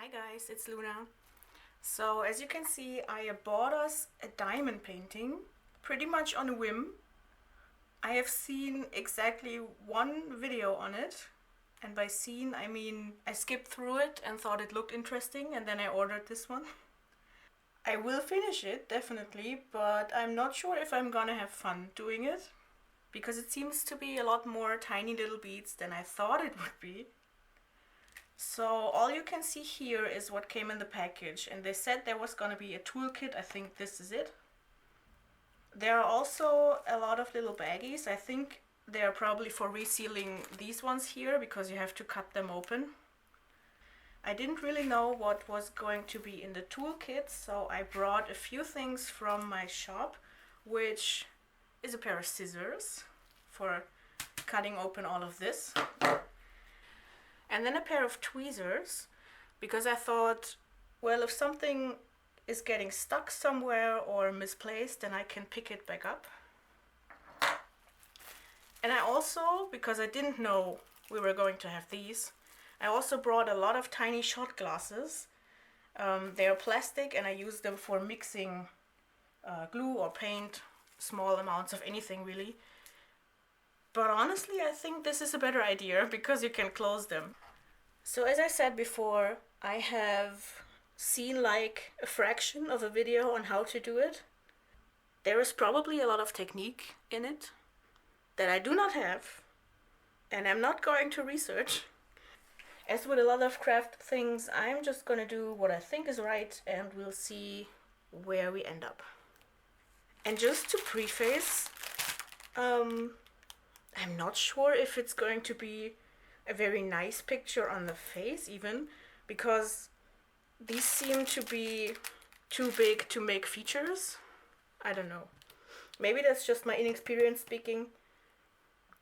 Hi guys, it's Luna. So as you can see, I bought us a diamond painting pretty much on a whim. I have seen exactly one video on it, and by seen I mean I skipped through it and thought it looked interesting, and then I ordered this one. I will finish it, definitely, but I'm not sure if I'm gonna have fun doing it, because it seems to be a lot more tiny little beads than I thought it would be. So all you can see here is what came in the package, and they said there was gonna be a toolkit. I think this is it. There are also a lot of little baggies. I think they are probably for resealing these ones here because you have to cut them open. I didn't really know what was going to be in the toolkit, so I brought a few things from my shop, which is a pair of scissors for cutting open all of this. And then a pair of tweezers, because I thought, well, if something is getting stuck somewhere or misplaced, then I can pick it back up. And I also, because I didn't know we were going to have these, I also brought a lot of tiny shot glasses. They are plastic and I use them for mixing glue or paint, small amounts of anything really. But honestly, I think this is a better idea because you can close them. So as I said before, I have seen like a fraction of a video on how to do it. There is probably a lot of technique in it that I do not have, and I'm not going to research. As with a lot of craft things, I'm just gonna do what I think is right and we'll see where we end up. And just to preface, I'm not sure if it's going to be a very nice picture on the face even, because these seem to be too big to make features. I don't know. Maybe that's just my inexperience speaking.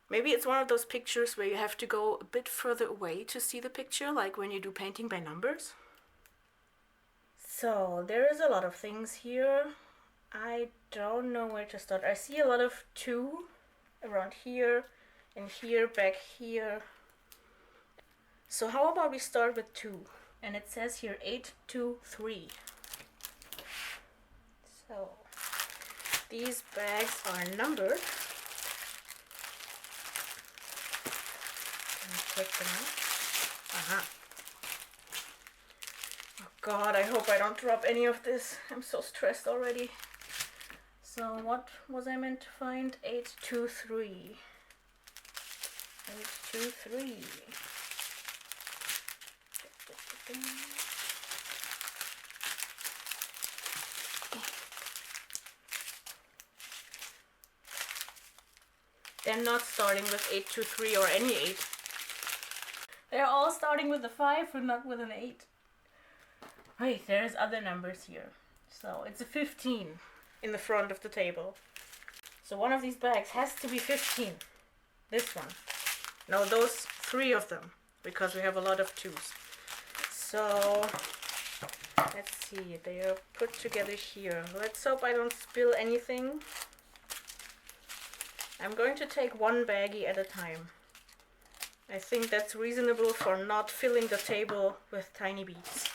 Maybe it's one of those pictures where you have to go a bit further away to see the picture, like when you do painting by numbers. So there is a lot of things here. I don't know where to start. I see a lot of 2 around here and here, back here. So how about we start with 2? And it says here 8, 2, 3. So these bags are numbered. Take them out. Oh God, I hope I don't drop any of this. I'm so stressed already. So what was I meant to find? 8, 2, 3. 8, 2, 3. They're not starting with 8, 2, 3 or any 8. They're all starting with a 5 and not with an 8. Wait, there's other numbers here. So it's a 15 in the front of the table. So one of these bags has to be 15. This one. No, those 3 of them, because we have a lot of 2s. So let's see, they are put together here. Let's hope I don't spill anything. I'm going to take one baggie at a time. I think that's reasonable for not filling the table with tiny beads.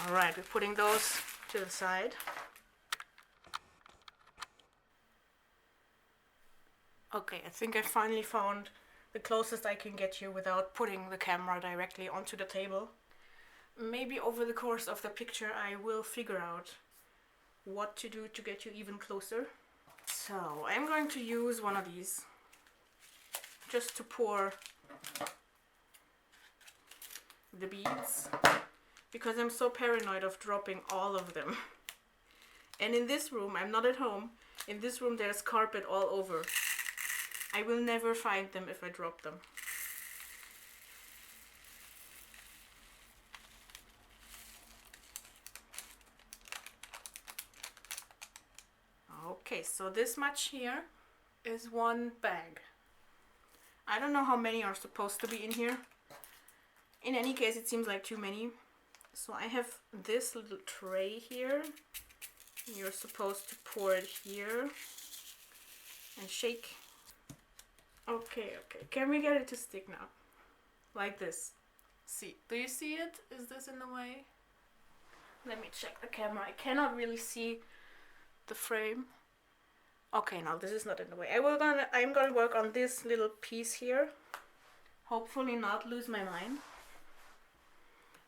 Alright, we're putting those to the side. Okay, I think I finally found the closest I can get you without putting the camera directly onto the table. Maybe over the course of the picture I will figure out what to do to get you even closer. So I'm going to use one of these just to pour the beads, because I'm so paranoid of dropping all of them. And in this room, I'm not at home, in this room there's carpet all over. I will never find them if I drop them. Okay, so this much here is one bag. I don't know how many are supposed to be in here. In any case, it seems like too many. So I have this little tray here. You're supposed to pour it here and shake. Okay, can we get it to stick now? Like this. See, do you see it? Is this in the way? Let me check the camera. I cannot really see the frame. Okay, no, this is not in the way. I'm gonna work on this little piece here. Hopefully not lose my mind.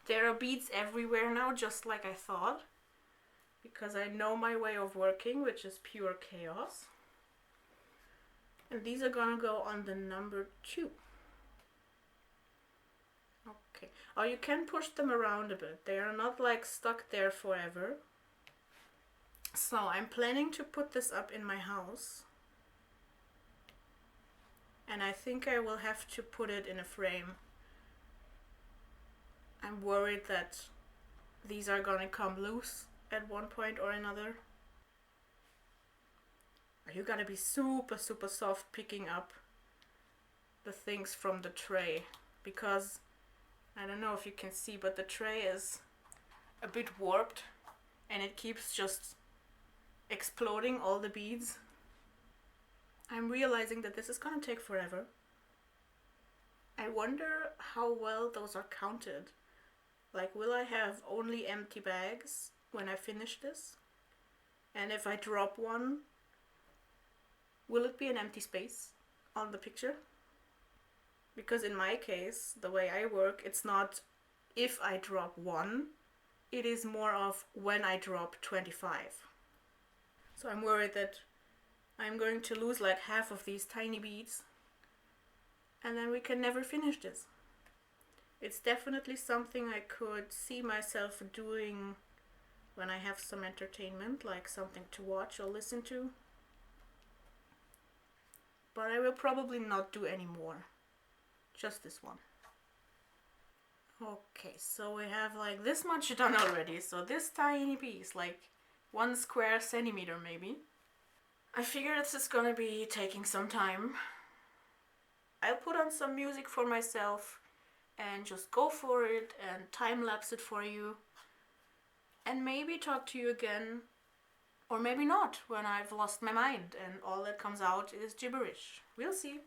There are beads everywhere now, just like I thought. Because I know my way of working, which is pure chaos. And these are gonna go on the number 2. Okay. Oh, you can push them around a bit. They are not like stuck there forever. So I'm planning to put this up in my house. And I think I will have to put it in a frame. I'm worried that these are gonna come loose at one point or another. You gotta be super soft picking up the things from the tray, because I don't know if you can see, but the tray is a bit warped and it keeps just exploding all the beads. I'm realizing that this is gonna take forever. I wonder how well those are counted. Like, will I have only empty bags when I finish this? And if I drop one, will it be an empty space on the picture? Because in my case, the way I work, it's not if I drop one, it is more of when I drop 25. So I'm worried that I'm going to lose like half of these tiny beads, and then we can never finish this. It's definitely something I could see myself doing when I have some entertainment, like something to watch or listen to. But I will probably not do any more. Just this one. Okay, so we have like this much done already. So this tiny piece, like 1 square centimeter maybe. I figure this is gonna be taking some time. I'll put on some music for myself and just go for it and time-lapse it for you. And maybe talk to you again, or maybe not, when I've lost my mind and all that comes out is gibberish. We'll see.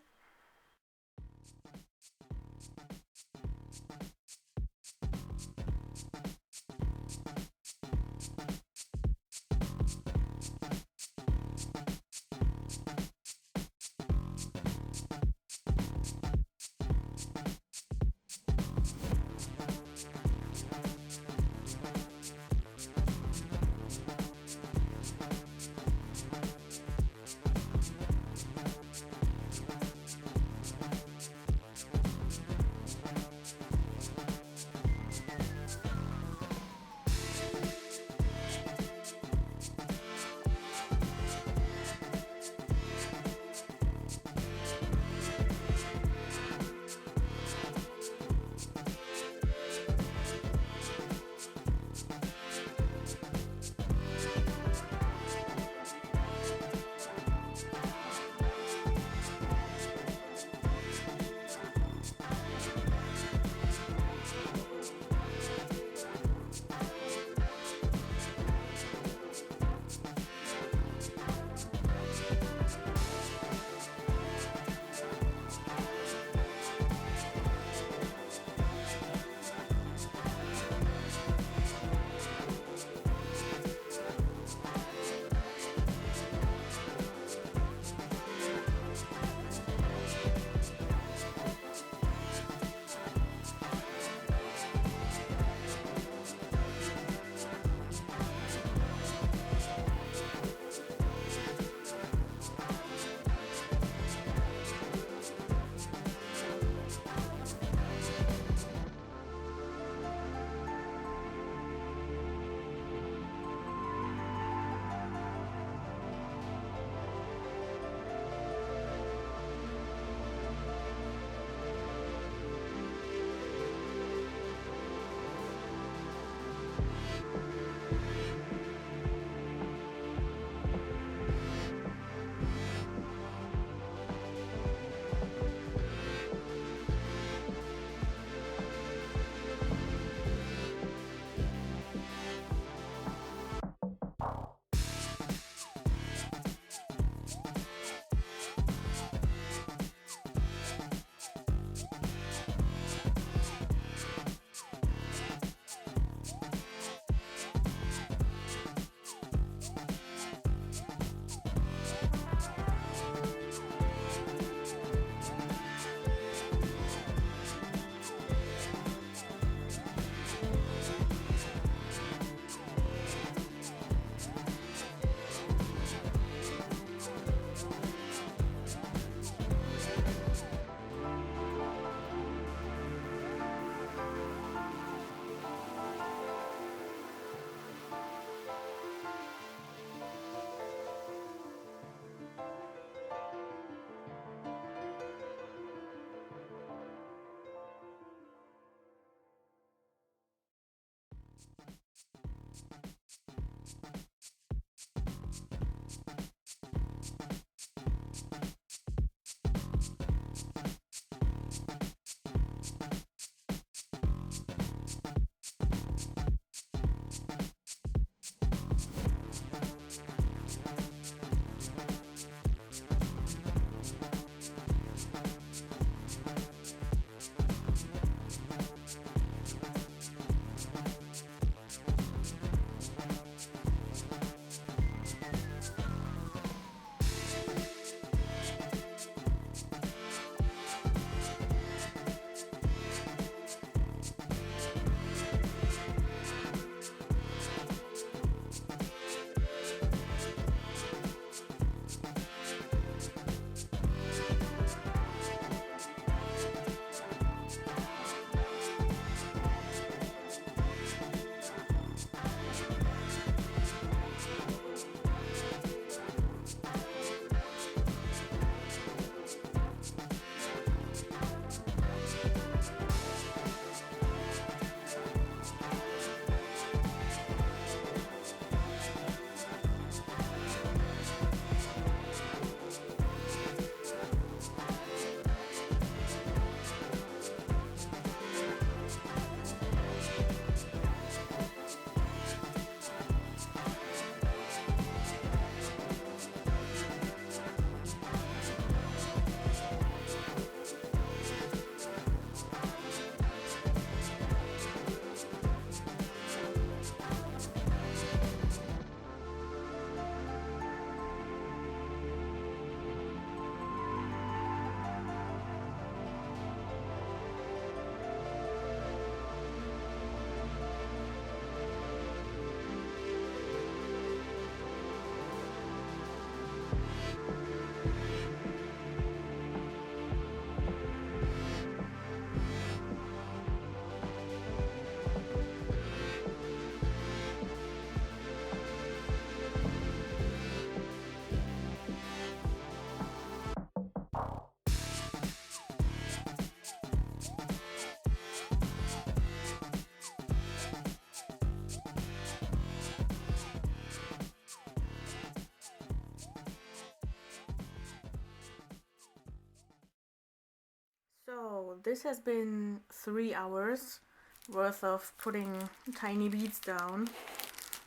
this has been 3 hours worth of putting tiny beads down.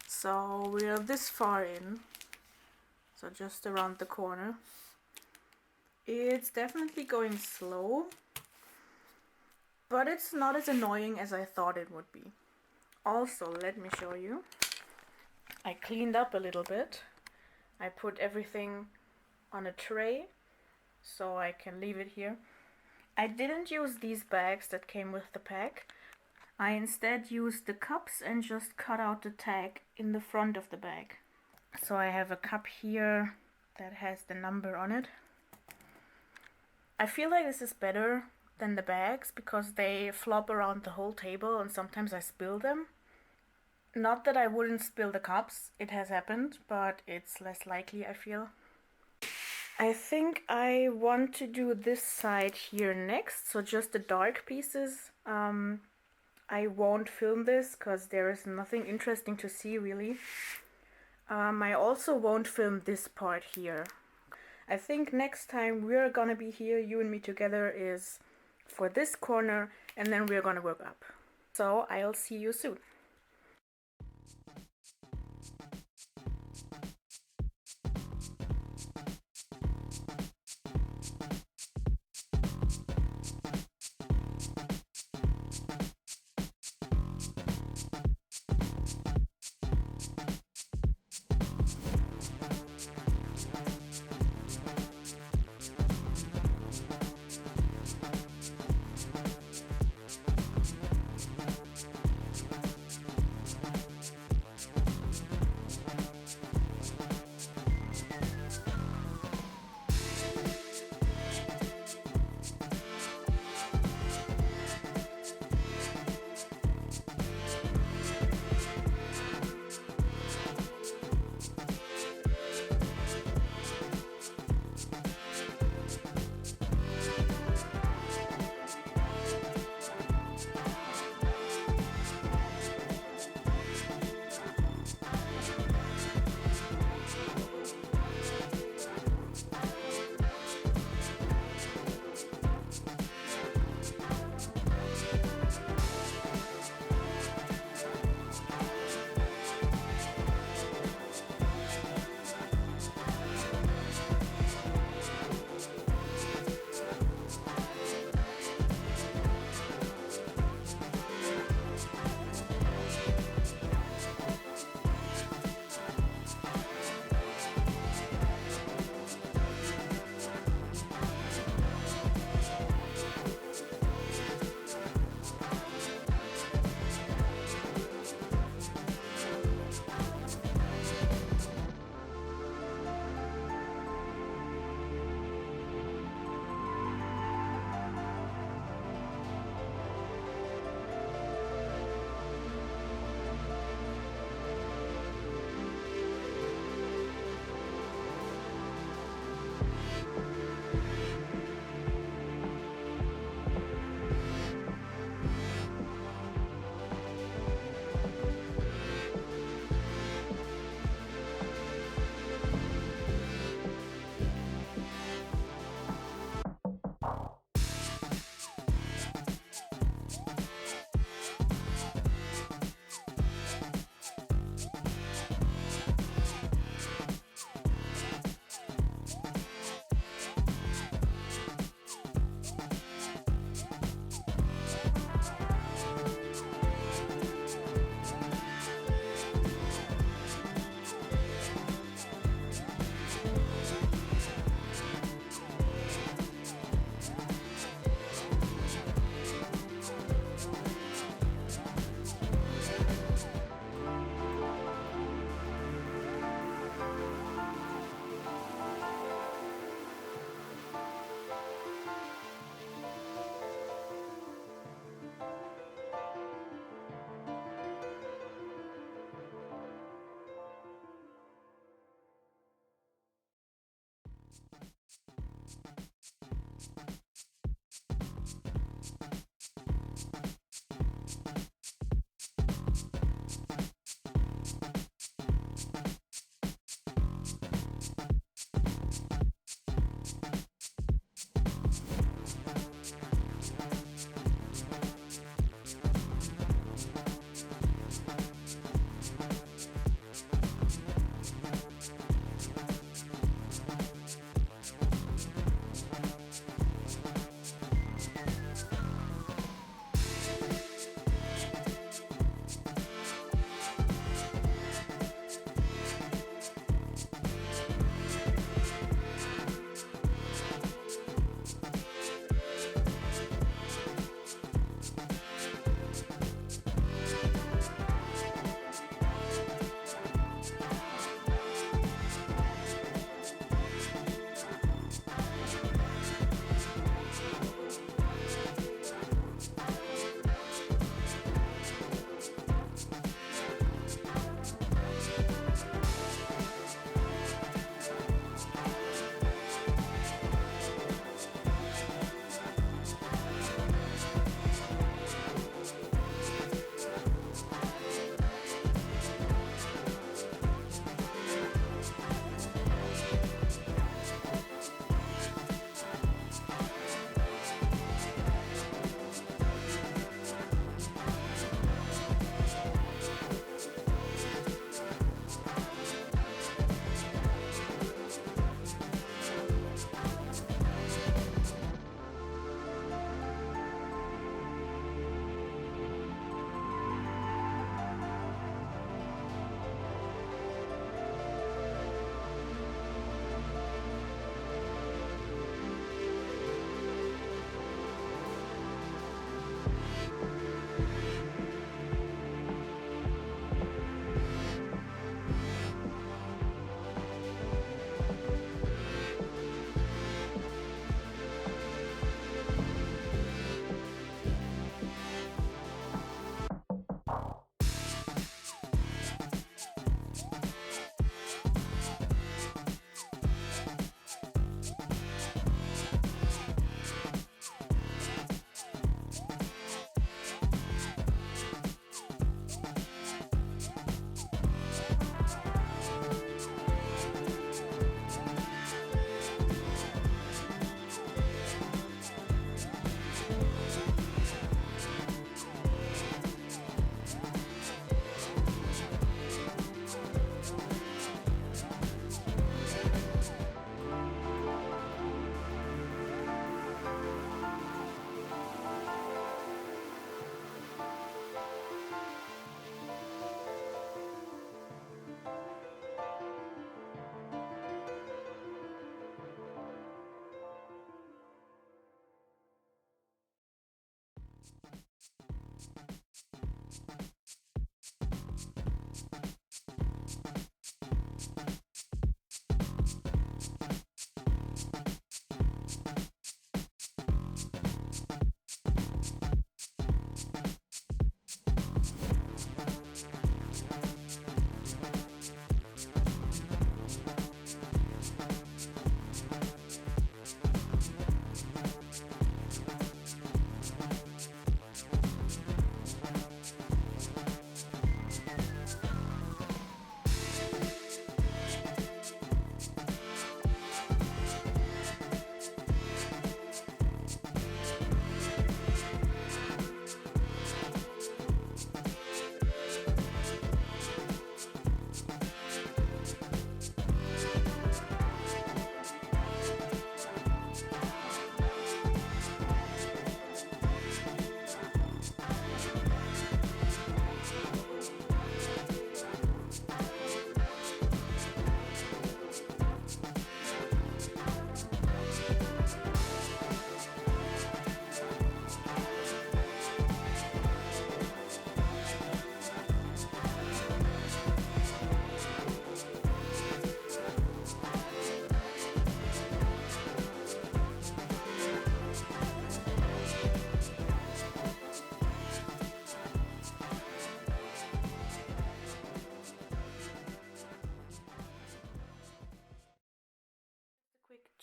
So we're this far in, so just around the corner. It's definitely going slow, but it's not as annoying as I thought it would be. Also, let me show you. I cleaned up a little bit. I put everything on a tray so I can leave it here. I didn't use these bags that came with the pack. I instead used the cups and just cut out the tag in the front of the bag. So I have a cup here that has the number on it. I feel like this is better than the bags because they flop around the whole table and sometimes I spill them. Not that I wouldn't spill the cups, it has happened, but it's less likely, I feel. I think I want to do this side here next, so just the dark pieces. I won't film this because there is nothing interesting to see really. I also won't film this part here. I think next time we're gonna be here, you and me together, is for this corner, and then we're gonna work up. So I'll see you soon.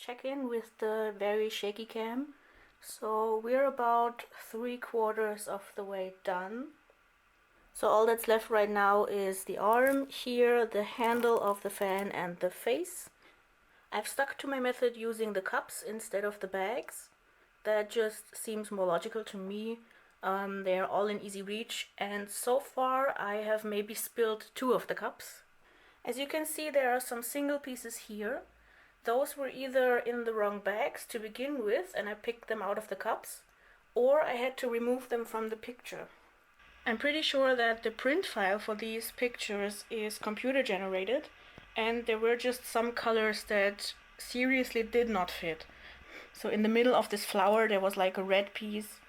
check in with the very shaky cam. So we're about 3/4 of the way done. So all that's left right now is the arm here, the handle of the fan, and the face. I've stuck to my method using the cups instead of the bags. That just seems more logical to me. They're all in easy reach, and so far I have maybe spilled 2 of the cups. As you can see, there are some single pieces here. Those were either in the wrong bags to begin with and I picked them out of the cups, or I had to remove them from the picture. I'm pretty sure that the print file for these pictures is computer generated, and there were just some colors that seriously did not fit. So in the middle of this flower there was like a red piece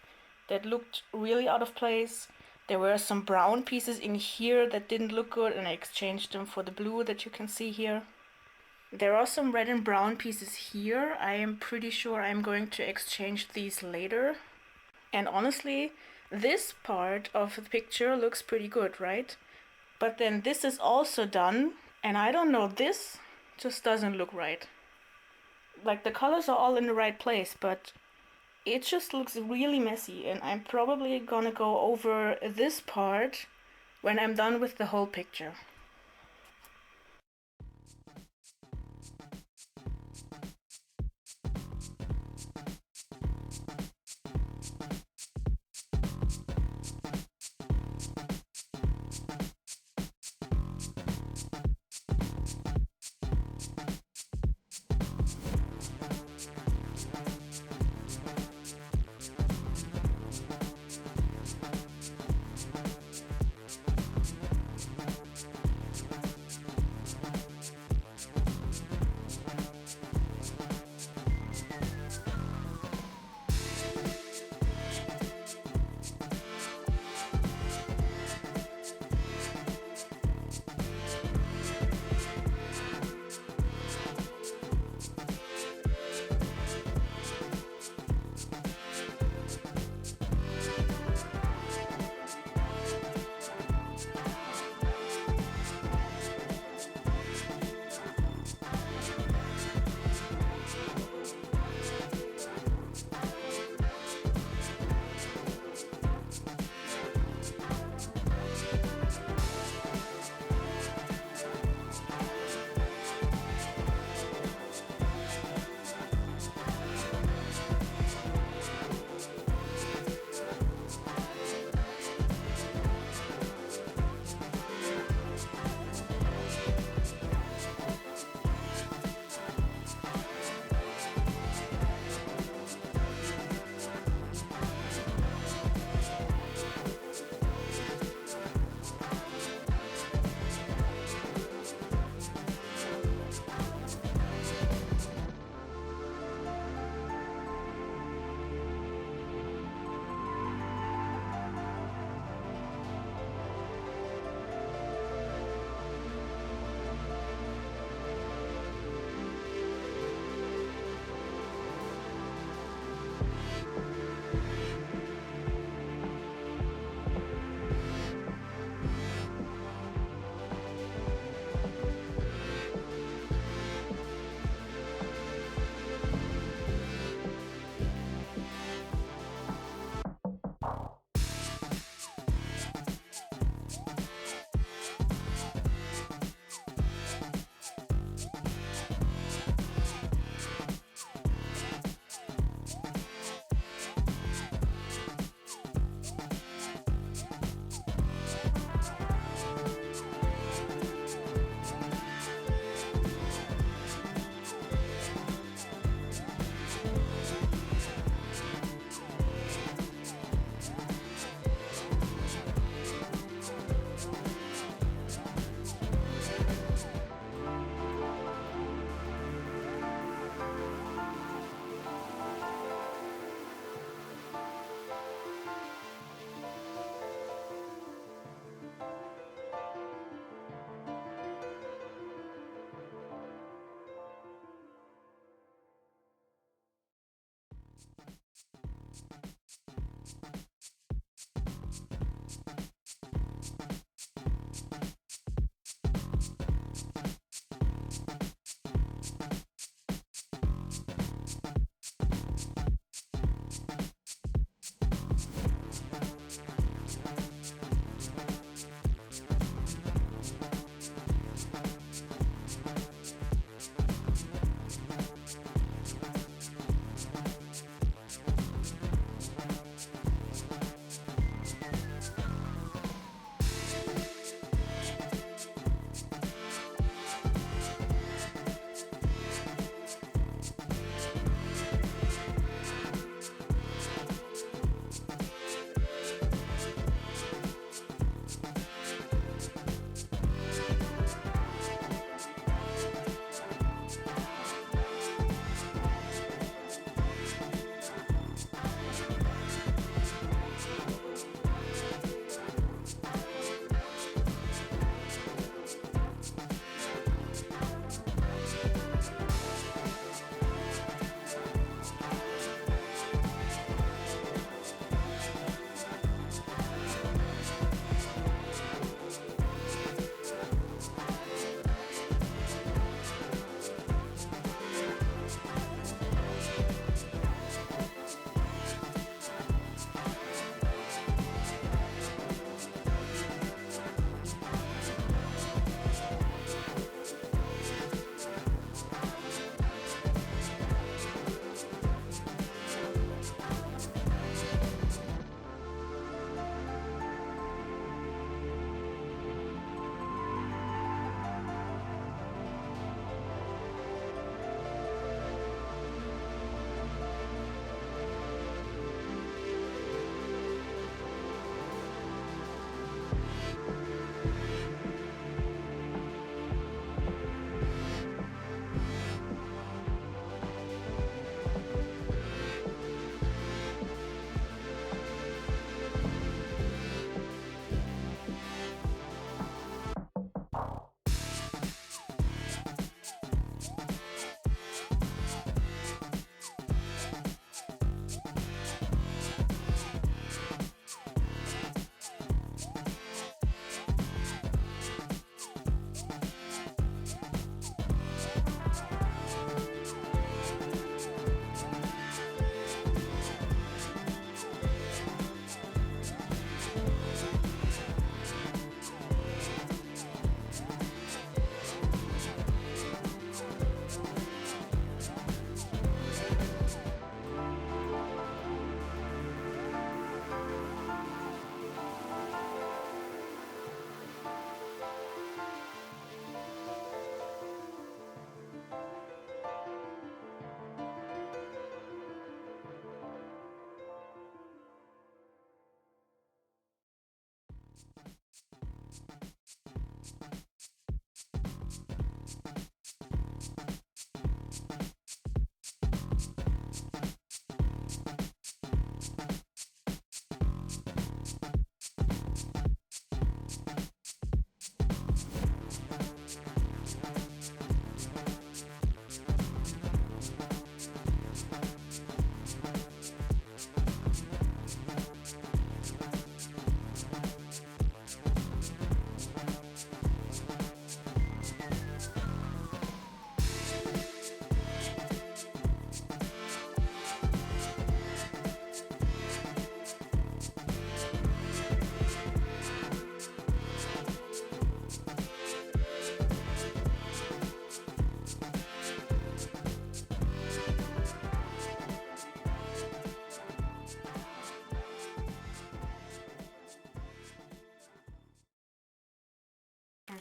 that looked really out of place. There were some brown pieces in here that didn't look good, and I exchanged them for the blue that you can see here. There are some red and brown pieces here. I am pretty sure I'm going to exchange these later. And honestly, this part of the picture looks pretty good, right? But then this is also done, and I don't know, this just doesn't look right. Like, the colors are all in the right place, but it just looks really messy, and I'm probably gonna go over this part when I'm done with the whole picture.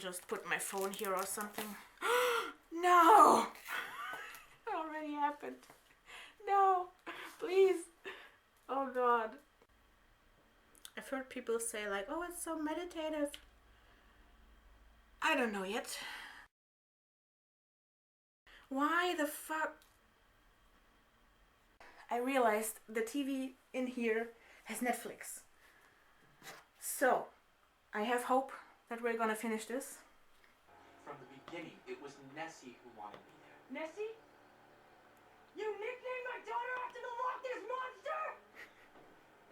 just put my phone here or something. No! It already happened. No, please. Oh God. I've heard people say like, oh, it's so meditative. I don't know yet. Why the fuck? I realized the TV in here has Netflix. So, I have hope that we're gonna finish this. From the beginning, it was Nessie who wanted me there. Nessie? You nicknamed my daughter after the Loch Ness Monster?